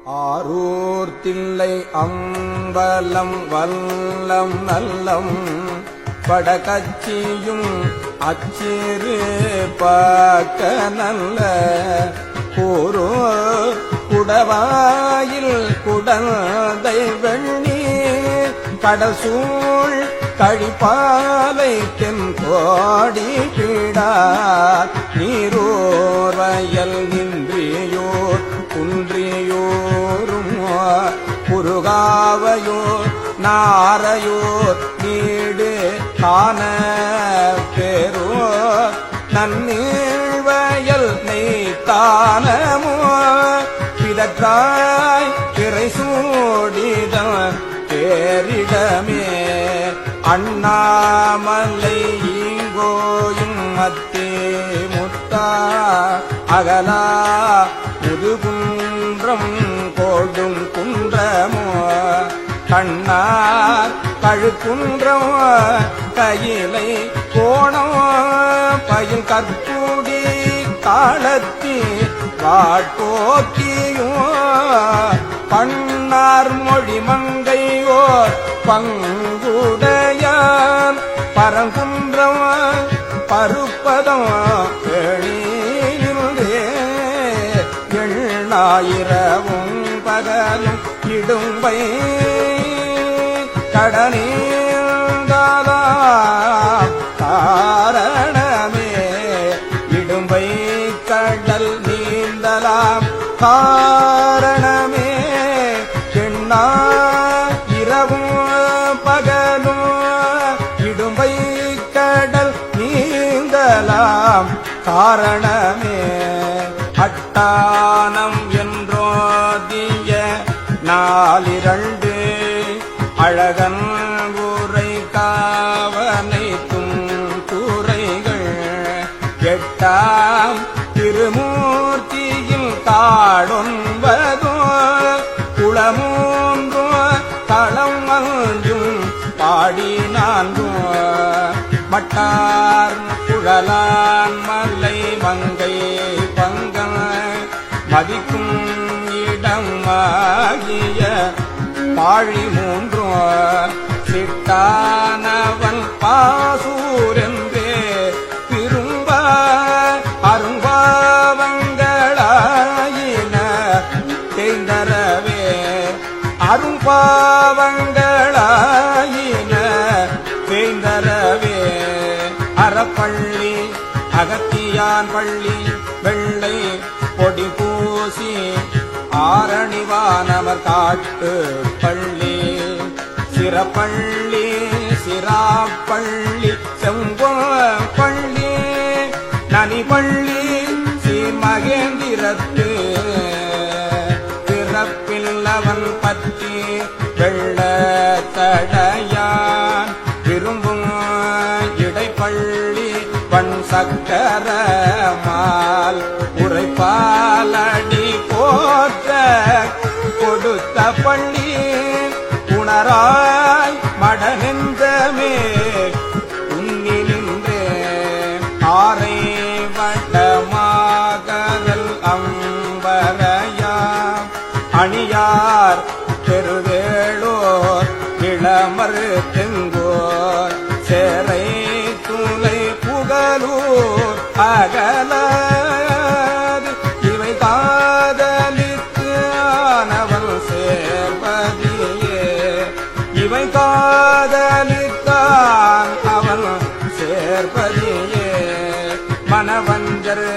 ஆரூர் தில்லை அம்பலம் வல்லம் நல்லம் படகச்சியும் அச்சிறு பாக்க நல்ல கூரோ குடவாயில் குடந்தை வெண்ணீர் கடல் சூழ் கழிப்பாலை தென்கோடி பீடார் நீரோர் வயல் நின்றியோர் குன்றியோரும் குறுகாவையோர் நாரையோர் நீடு காண பேரோர் நன்னீழ்வயல் நெய்த்தானமோ பிதற்றாய் பிறை சூடிதன் பேரிடமே அண்ணாமலை ஈங்கோயும் மத்தே முத்தா அகலா முதுகுன்றம் கோடும் குன்றமோ கண்ணார் கழுக்குன்றம் கையிலை கோணம் பயில் கற்பூடி காலத்தி வாட்போக்கியும் பண்ணார் மொழி மங்கையோர் பங்குடையான் பரங்குன்றம் பருப்பதம் எழிலே எண்ணாயிரவும் பகலும் இடும்பை கடனீந்தாதா காரணமே இடும்பை கடல் நீந்தலாம் காரணமே எண்ணா இரவும் பகலும் இடும்பை கடல் நீந்தலாம் காரணமே அட்டானம் என்றோதிய நாலிரண்டு அழகன் ஊரை காவனைத்தும் துறைகள் எட்டாம் திருமூர்த்தியில் காடொன்பதோ குளமூன்றோ களம் அஞ்சும் பாடி நான்கும் மட்டார் குழலான் மலை மங்கை பங்கன் மதிக்கும் இடமாகிய பாழி மூன்றும் சிட்டானவன் பாசூரென்றே திரும்ப அரும்பாவங்களாயின தேய்ந்தரவே அரும்பாவங்களாயின தேய்ந்தரவே அறப்பள்ளி அகத்தியான் பள்ளி வெள்ளை பொடி பூசி ஆரணிவானவர் காட்டு பள்ளி சிறப்பள்ளி சிராப்பள்ளி செம்பள்ளி நனிப்பள்ளி சீர்மகேந்திரத்து பிறப்பில்லவன் பற்றி வெள்ள தடையான் விரும்பும் இடைப்பள்ளி பண் சக்கர மால் உரைப்பாலடி போற்ற கொடுத்த பள்ளி உணராய் மடனெந்தமே உன்னிலின்றே ஆரை வட்டமாகரல் அம்பரையாம் அணியார் பெருவேளோர் இளமர் தெங்கோர் சேரை துளை புகழூர் அகல இவை காதலித்து ஆனவன் சேர்வதியே இவை காதலித்தான் அவன் சேர்ப்பதியே மனவஞ்சர்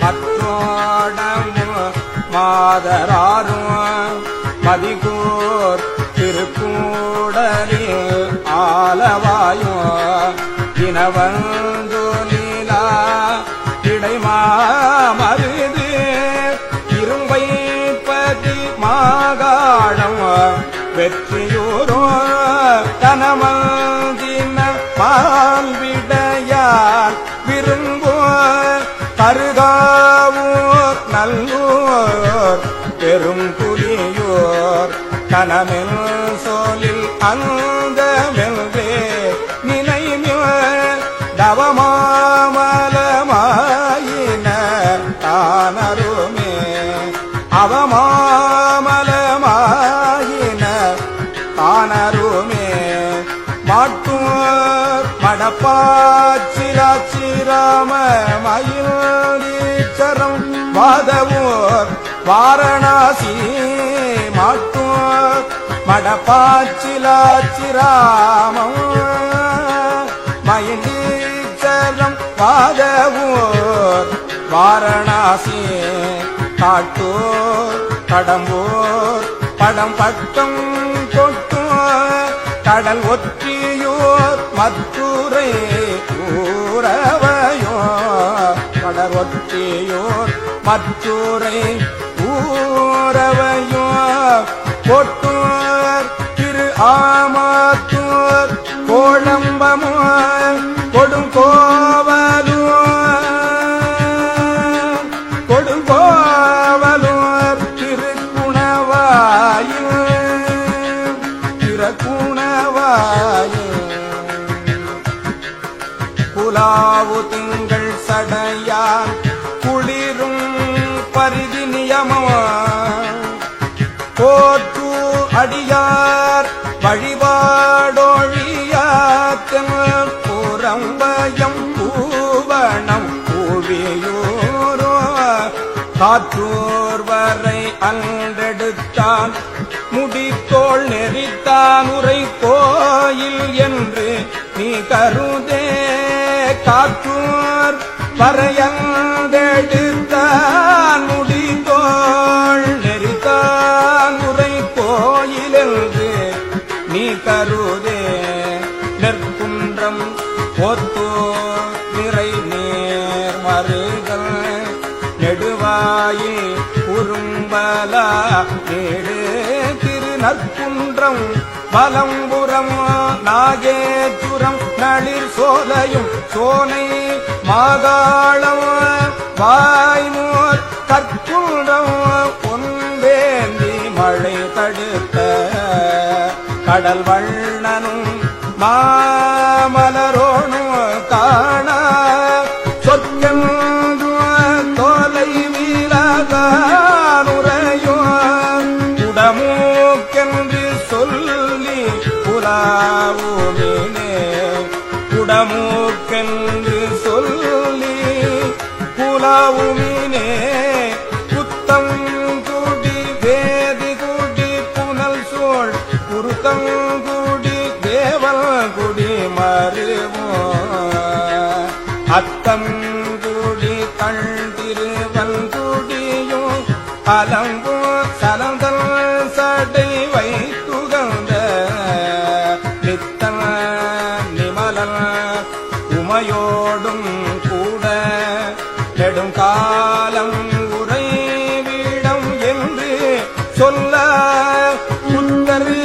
மற்றோடமும் மாதராரும் மதிகூர் திருக்கூடலில் ஆலவாயும் இனவந்து நீலா இடைமாமருது இரும்பைப்பதி மாகாணம் வெற்றியூரோ தனமந்தின பால்விடையால் விரும்போ கருகாவூர் நல்லூர் பெரும் புலியோர் கனமெல் சோலில் அங்கமெல்வே நினைமிய தவமாமலமாயின தானருமே அவமாமல வாரணாசி மாட்டோர் மடப்பாச்சிலாச்சிராமம் மயிலீச்சரம் பாதவூர் வாரணாசி காட்டூர் கடம்பூர் படம் பட்டம் தொட்டூர் கடல் ஒற்றியூர் மத்துரை ஊரவையோ கடல் ஒற்றியூர் மத்துரை ஊரவையோ கொட்டூர் திரு ஆமாத்தூர் கோழம்பமூர் கொடுங்கோவலூர் திருக்குணவாயு புலாவு திங்கள் சடையான் குளிரும் பரிதி நியமோ போற்று அடியார் வழிபாடொழியாத்தம் புறம்பயம் பூவணம் பூவியூரோ காற்றூர் வரை அன்றெடுத்தான் முடித்தோள் நெறித்தான் உரை கோயில் என்று நீ கருதே காற்றூர் வரையந்தெடுத்தான் முடித்தோள் நெறித்தான் உரை கோயில் என்று நீ கருதே நெற்குன்றம் ஒத்தோ நிறை நேர் மருகல் நெடுவாயில் குறும்பலா நேடு திருநற்குன்றம் பலம்புரம் நாகேச்சுரம் நளிர் சோலையும் சோனை மாகாளம் வாய்மோர் கற்குன்றம் பொன்வேந்தி மழை தடுத்த கடல் வண்ணனும் மாமலரோனும் காண சொற்கென்று தோலை வீழானுரையோ குடமூக்கென்று சொல்லி புலாவுமினே குடமூக்கென்று சொல்லி புலாவுமினே புத்தம் குடி வேதி குடி புனல் சோழ் குருத்தங்குடி தேவல் குடி மருவோ அத்தங்குடி கண் திருவன்குடியோ அலங்கோ சலந்தல் சடை வைத்துகந்த நித்தன நிமலன் உமையோடும் கூட நெடுங்காலம் உறைவிடம் என்று சொல்ல புத்தரு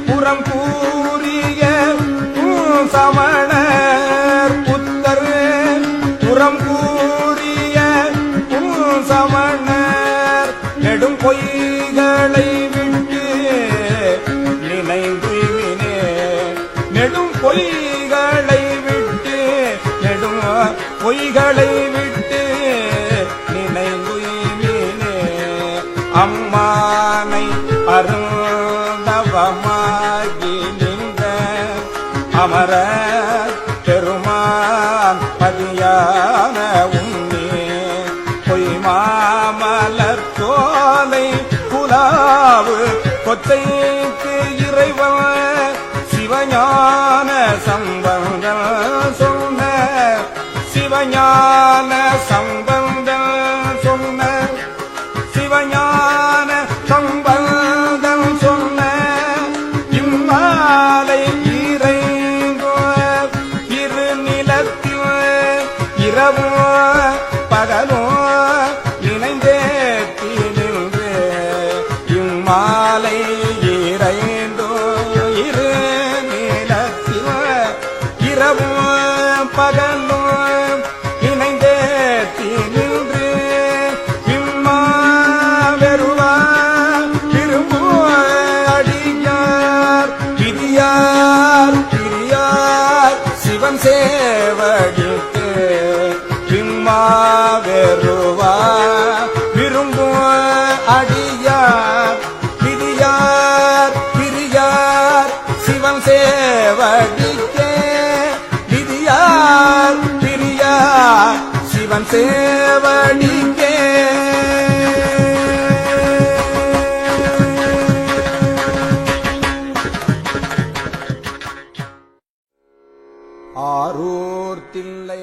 புறம் கூறிய சமணர் புத்தரு புறம் கூறிய சமணர் நெடும் பொய்களை விட்டு நினைந்துவினே நெடும் பொய்களை விட்டு நெடும் பொய்களை விட்டு நினைந்துவினே அம்மானை அருந்தவமாகி நின்ற அமர பெருமான் பதியான உன்னே பொய்மாமலர் சோலை புலாவு கொச்சைக்கு இறைவன் சிவஞான சம்பந்தம் சொன்ன சிவஞான சம்பந்தம் சொன்ன சிவஞான சம்பந்தம் சொன்ன இம்மாலை இறைந்தோ இரு நிலத்தில் இரவோ பகலோ இணைந்தேத்தி நின்று இம்மாலை இறைந்தோ இரு நிலத்தில் இரவோ பகலோ இணைந்தேத்தி நின்று இம்மா வெறுவா திரும்போ அடியார் பிரியார் பிரியார் சிவன் சேவடிக்கு பிம்மா வெறுவா விரும்பும் அடியார் பிரியார் பிரியார் சிவன் சேவடிக்கே பிரியார் பிரியார் சிவன் சேவடிக்கே ஆரூர் தில்லை